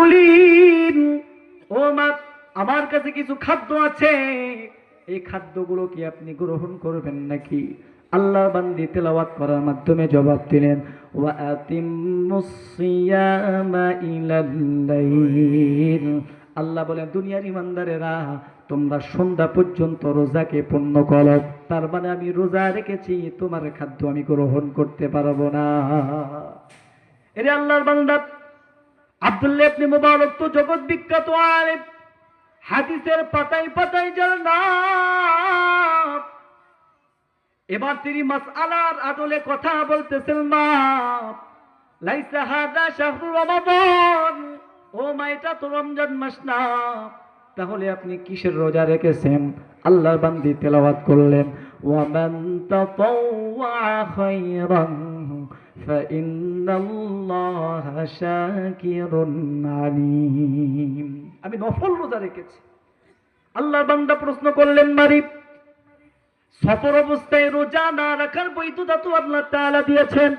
বললেন, ও মা, আমার কাছে কিছু খাদ্য আছে, এই খাদ্যগুলো কি আপনি গ্রহণ করবেন নাকি? আল্লাহর বান্দী তেলাওয়াত করার মাধ্যমে জবাব দিলেন, ওয়া আতিম্মুস সিয়ামা ইলাল লাইল। আল্লাহ বলেন, দুনিয়ার ইমানদারেরা, তোমরা সন্ধ্যা পর্যন্ত রোজাকে পূর্ণ করো। তার মানে আমি রোজা রেখেছি, তোমার খাদ্য আমি গ্রহণ করতে পারবো না। এরে আল্লাহর বান্দা, আব্দুল্লাহ ইবনে মুবারক তো জগৎ বিখ্যাত আলেম, হাদিসের পাতায় পাতায় যার নাম। এবার তিনি মাসআলার আদলে কথা বলতেছেন, মা, লাইসা হাদা শাহরু রমাদান, ও মা, এটা তো রমজান মাস না, তাহলে আপনি কিসের রোজা রেখেছেন? আল্লাহর বান্দী তেলাওয়াত করলেন, ওয়া মান তাতাওয়া খায়রান ফাইন্নাল্লাহা শাকিরুন আলিম। আমি নফল রোজা রেখেছি। আল্লাহর বান্দা প্রশ্ন করলেন, মারিফ, সফর অবস্থায় রোজা না রাখার বৈধতা তো আল্লাহ তাআলা দিয়েছেন।